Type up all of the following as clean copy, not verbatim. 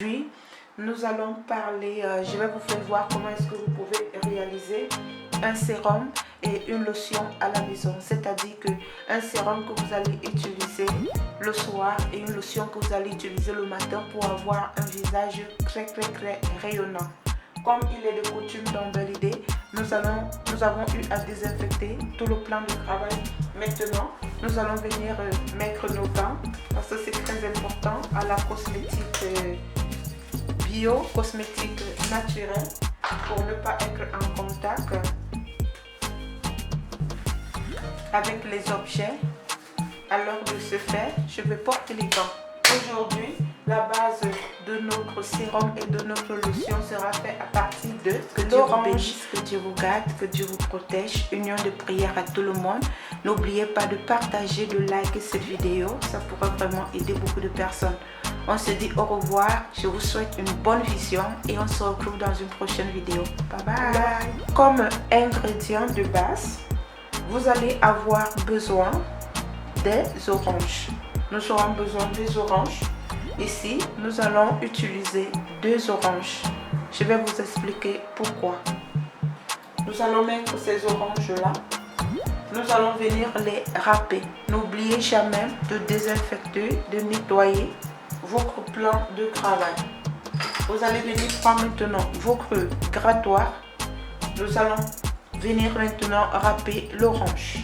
Aujourd'hui, nous allons parler, je vais vous faire voir comment est-ce que vous pouvez réaliser un sérum et une lotion à la maison. C'est-à-dire qu'un sérum que vous allez utiliser le soir et une lotion que vous allez utiliser le matin pour avoir un visage très rayonnant. Comme il est de coutume dans l'idée, nous avons eu à désinfecter tout le plan de travail. Maintenant, nous allons venir mettre nos gants parce que c'est très important à la cosmétique bio, cosmétique naturelle, pour ne pas être en contact avec les objets. Alors de ce fait, je vais porter les gants. Aujourd'hui, la base de notre sérum et de notre lotion sera faite à partir de que Dieu vous bénisse, que Dieu vous garde, que Dieu vous protège. Union de prière à tout le monde. N'oubliez pas de partager, de liker cette vidéo. Ça pourrait vraiment aider beaucoup de personnes. On se dit au revoir. Je vous souhaite une bonne vision et on se retrouve dans une prochaine vidéo. Bye bye. Comme ingrédient de base, vous allez avoir besoin des oranges. Nous aurons besoin des oranges. Ici, nous allons utiliser 2 oranges. Je vais vous expliquer pourquoi. Nous allons mettre ces oranges-là. Nous allons venir les râper. N'oubliez jamais de désinfecter, de nettoyer votre plan de travail. Vous allez venir prendre maintenant votre grattoir. Nous allons venir maintenant râper l'orange.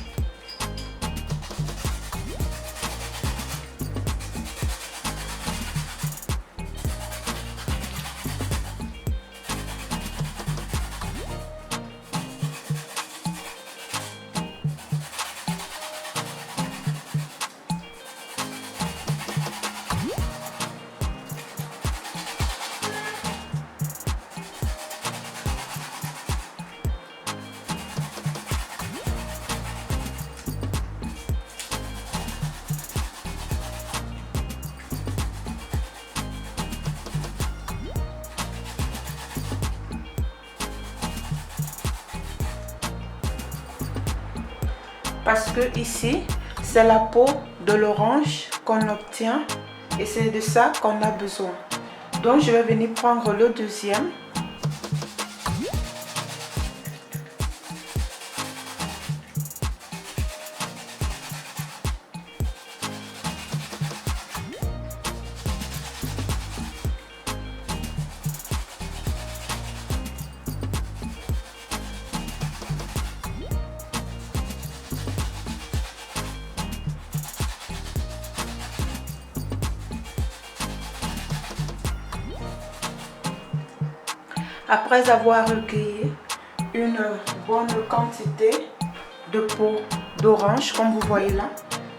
Parce que ici, c'est la peau de l'orange qu'on obtient et c'est de ça qu'on a besoin. Donc, je vais venir prendre le deuxième. Après avoir recueilli une bonne quantité de peau d'orange, comme vous voyez là,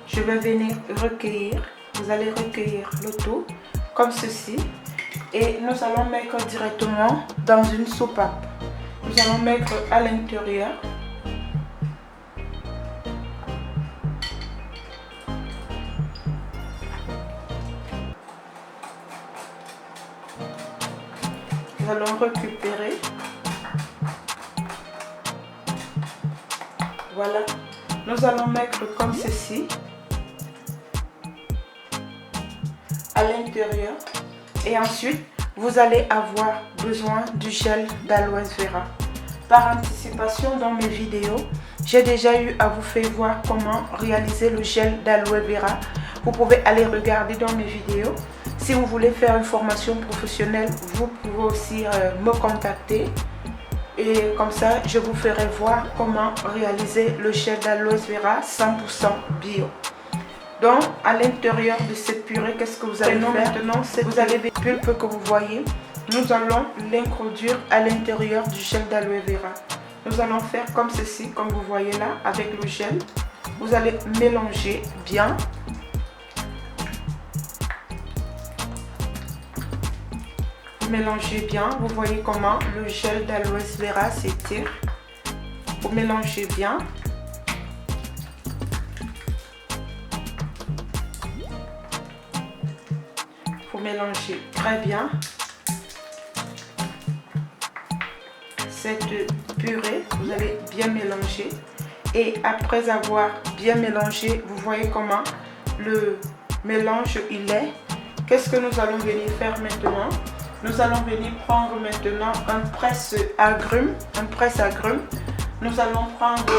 je vais venir recueillir. Vous allez recueillir le tout comme ceci. Et nous allons mettre directement dans une soupape. Nous allons mettre à l'intérieur. Nous allons récupérer. Voilà. Nous allons mettre comme ceci à l'intérieur. Et ensuite, vous allez avoir besoin du gel d'aloe vera. Par anticipation dans mes vidéos, j'ai déjà eu à vous faire voir comment réaliser le gel d'aloe vera. Vous pouvez aller regarder dans mes vidéos. Si vous voulez faire une formation professionnelle, vous pouvez aussi me contacter. Et comme ça, je vous ferai voir comment réaliser le gel d'aloe vera 100% bio. Donc, à l'intérieur de cette purée, qu'est-ce que vous allez faire? Maintenant, vous avez des pulpes que vous voyez. Nous allons l'introduire à l'intérieur du gel d'aloe vera. Nous allons faire comme ceci, comme vous voyez là, avec le gel. Vous allez mélanger bien. Mélangez bien, vous voyez comment le gel d'aloe vera s'étire. Vous mélangez bien. Vous mélangez très bien cette purée. Vous allez bien mélanger. Et après avoir bien mélangé, vous voyez comment le mélange il est. Qu'est-ce que nous allons venir faire maintenant? Nous allons venir prendre maintenant un presse-agrumes. Nous allons prendre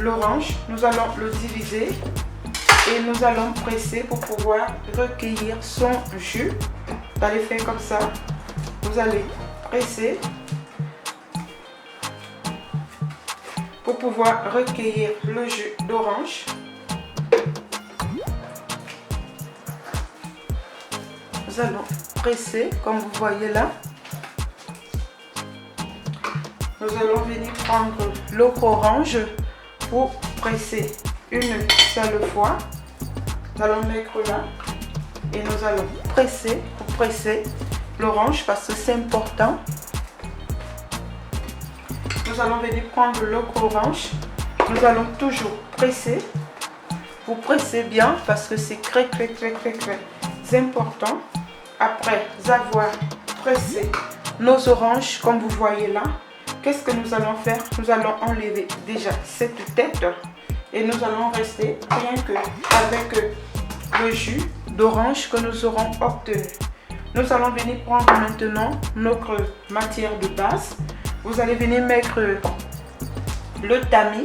l'orange, nous allons le diviser et nous allons presser pour pouvoir recueillir son jus. Vous allez faire comme ça. Vous allez presser pour pouvoir recueillir le jus d'orange. Nous allons presser comme vous voyez là. Nous allons venir prendre l'eau orange pour presser une seule fois. Nous allons mettre là et nous allons presser pour presser l'orange parce que c'est important. Nous allons venir prendre l'eau orange. Nous allons toujours presser. Vous pressez bien parce que c'est très important. Après avoir pressé nos oranges comme vous voyez là, qu'est-ce que nous allons faire? Nous allons enlever déjà cette tête et nous allons rester rien que avec le jus d'orange que nous aurons obtenu. Nous allons venir prendre maintenant notre matière de base. Vous allez venir mettre le tamis.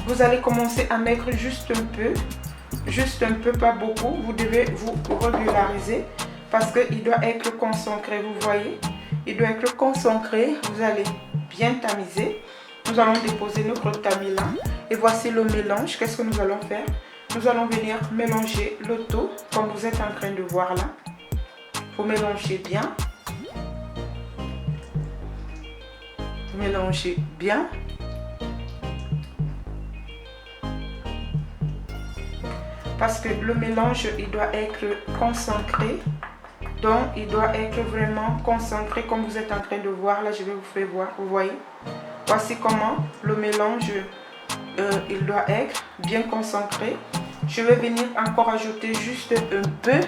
Vous allez commencer à mettre juste un peu, pas beaucoup. Vous devez vous régulariser parce qu'il doit être concentré, vous voyez. Il doit être concentré, vous allez bien tamiser. Nous allons déposer notre tamis là. Et voici le mélange. Qu'est-ce que nous allons faire? Nous allons venir mélanger le tout, comme vous êtes en train de voir là. Vous mélangez bien. Mélangez bien. Parce que le mélange, il doit être concentré. Donc, il doit être vraiment concentré comme vous êtes en train de voir. Là, je vais vous faire voir. Vous voyez? Voici comment le mélange, il doit être bien concentré. Je vais venir encore ajouter juste un peu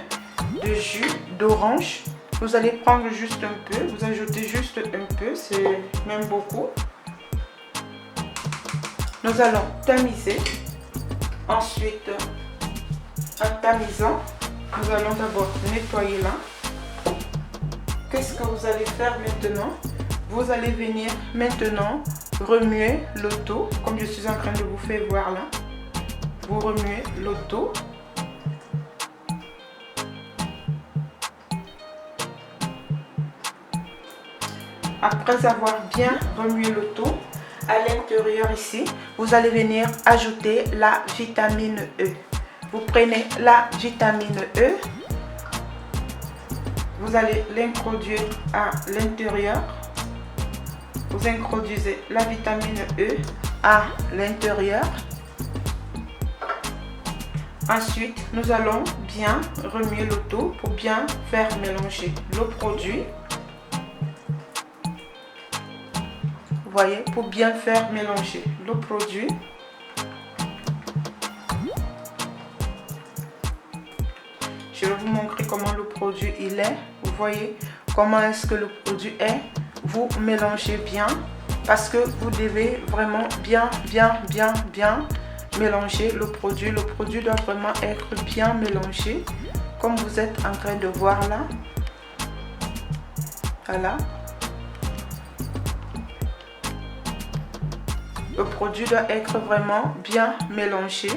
de jus d'orange. Vous allez prendre juste un peu. Vous ajoutez juste un peu. C'est même beaucoup. Nous allons tamiser. Ensuite, en tamisant, nous allons d'abord nettoyer là. Qu'est-ce que vous allez faire maintenant? Vous allez venir maintenant remuer le tout, comme je suis en train de vous faire voir là. Vous remuez le tout. Après avoir bien remué le tout, à l'intérieur ici, vous allez venir ajouter la vitamine E. Vous prenez la vitamine E. Vous allez l'introduire à l'intérieur. Vous introduisez la vitamine E à l'intérieur. Ensuite, nous allons bien remuer le tout pour bien faire mélanger le produit. Vous voyez, pour bien faire mélanger le produit. Je vais vous montrer comment le produit il est. Vous voyez comment est-ce que le produit est. Vous mélangez bien parce que vous devez vraiment bien mélanger le produit. Le produit doit vraiment être bien mélangé comme vous êtes en train de voir là. Voilà. Le produit doit être vraiment bien mélangé.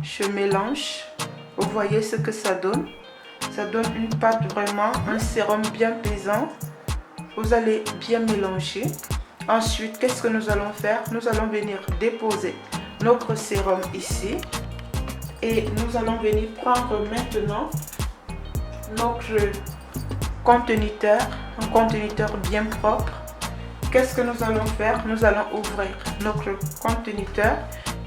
Je mélange. Vous voyez ce que ça donne. Ça donne une pâte vraiment, un sérum bien pesant. Vous allez bien mélanger. Ensuite, qu'est-ce que nous allons faire? Nous allons venir déposer notre sérum ici. Et nous allons venir prendre maintenant notre conteneur, un conteneur bien propre. Qu'est-ce que nous allons faire? Nous allons ouvrir notre conteneur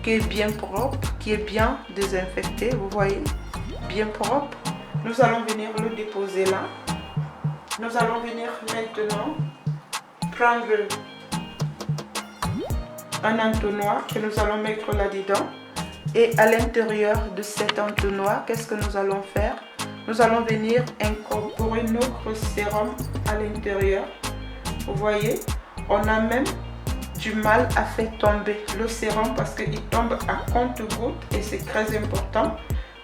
qui est bien propre, qui est bien désinfecté, vous voyez, bien propre. Nous allons venir le déposer là. Nous allons venir maintenant prendre un entonnoir que nous allons mettre là-dedans. Et à l'intérieur de cet entonnoir, qu'est-ce que nous allons faire? Nous allons venir incorporer notre sérum à l'intérieur. Vous voyez, on a même du mal à faire tomber le sérum parce qu'il tombe à compte-gouttes et c'est très important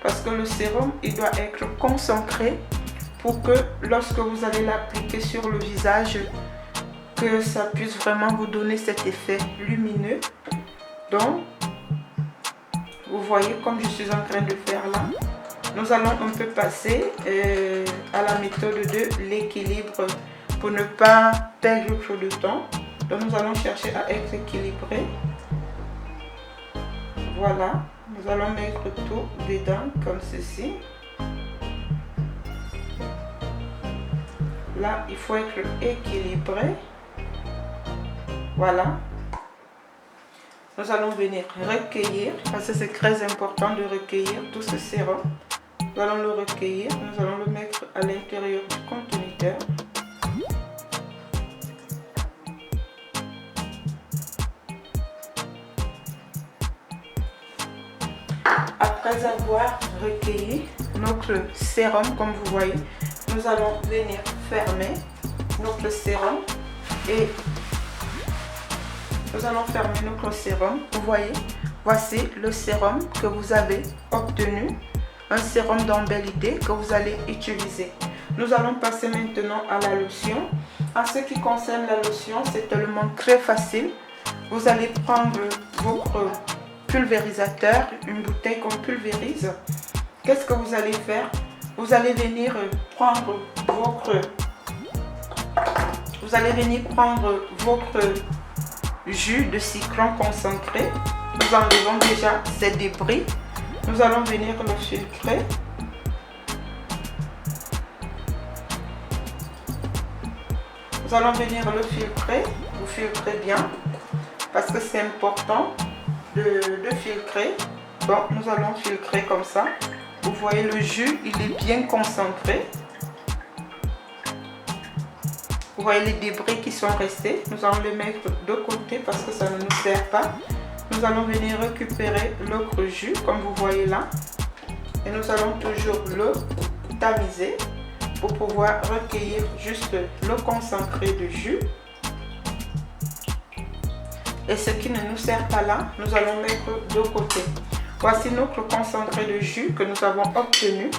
parce que le sérum, il doit être concentré pour que lorsque vous allez l'appliquer sur le visage, que ça puisse vraiment vous donner cet effet lumineux. Donc, vous voyez comme je suis en train de faire là. Nous allons un peu passer à la méthode de l'équilibre pour ne pas perdre trop de temps. Donc nous allons chercher à être équilibré. Voilà, nous allons mettre tout dedans comme ceci. Là, il faut être équilibré. Voilà. Nous allons venir recueillir, parce que c'est très important de recueillir tout ce sérum. Nous allons le recueillir, nous allons le mettre à l'intérieur du conteneur. Après avoir recueilli notre sérum, comme vous voyez, nous allons venir fermer notre sérum et nous allons fermer notre sérum. Vous voyez, voici le sérum que vous avez obtenu, un sérum d'embellité que vous allez utiliser. Nous allons passer maintenant à la lotion. En ce qui concerne la lotion, c'est tellement très facile. Vous allez prendre votre pulvérisateur, une bouteille qu'on pulvérise. Qu'est-ce que vous allez faire? Vous allez venir prendre votre jus de citron concentré. Nous enlevons déjà ces débris. Nous allons venir le filtrer. Nous allons venir le filtrer. Vous filtrez bien parce que c'est important de filtrer. Bon, nous allons filtrer comme ça. Vous voyez, le jus, il est bien concentré. Vous voyez les débris qui sont restés. Nous allons les mettre de côté parce que ça ne nous sert pas. Nous allons venir récupérer l'autre jus, comme vous voyez là. Et nous allons toujours le tamiser pour pouvoir recueillir juste le concentré de jus. Et ce qui ne nous sert pas là, nous allons mettre de côté. Voici notre concentré de jus que nous avons obtenu.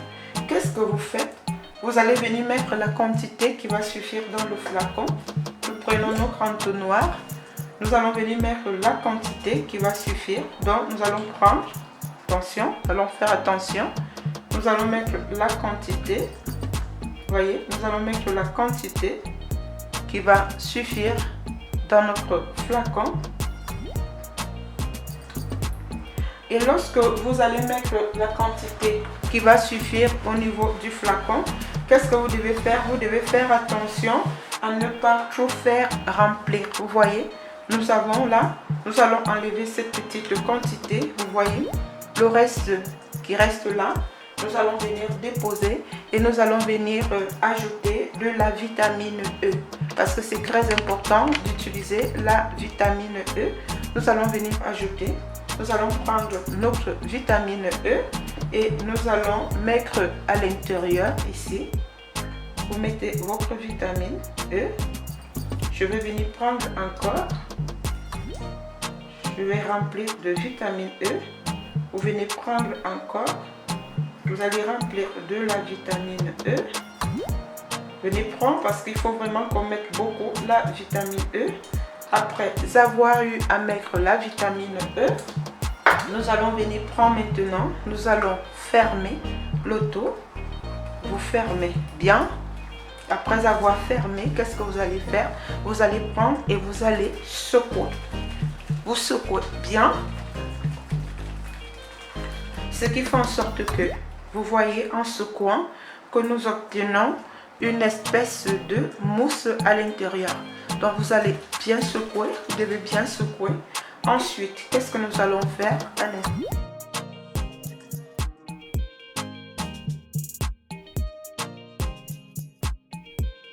Qu'est-ce que vous faites? Vous allez venir mettre la quantité qui va suffire dans le flacon. Nous prenons notre entonnoir. Nous allons venir mettre la quantité qui va suffire. Donc nous allons prendre, attention, nous allons faire attention. Nous allons mettre la quantité. Vous voyez, nous allons mettre la quantité qui va suffire dans notre flacon. Et lorsque vous allez mettre la quantité qui va suffire au niveau du flacon, qu'est-ce que vous devez faire? Vous devez faire attention à ne pas trop faire remplir. Vous voyez, nous avons là, nous allons enlever cette petite quantité. Vous voyez, le reste qui reste là, nous allons venir déposer et nous allons venir ajouter de la vitamine E. Parce que c'est très important d'utiliser la vitamine E. Nous allons venir ajouter. Nous allons prendre notre vitamine E et nous allons mettre à l'intérieur ici. Vous mettez votre vitamine E. Je vais venir prendre encore. Je vais remplir de vitamine E. Vous venez prendre encore. Vous allez remplir de la vitamine E. Venez prendre parce qu'il faut vraiment qu'on mette beaucoup la vitamine E. Après avoir eu à mettre la vitamine E, nous allons venir prendre maintenant, nous allons fermer l'auto. Vous fermez bien. Après avoir fermé, qu'est-ce que vous allez faire? Vous allez prendre et vous allez secouer. Vous secouez bien. Ce qui fait en sorte que vous voyez en secouant que nous obtenons une espèce de mousse à l'intérieur. Donc vous allez bien secouer, vous devez bien secouer. Ensuite, qu'est-ce que nous allons faire? Un instant.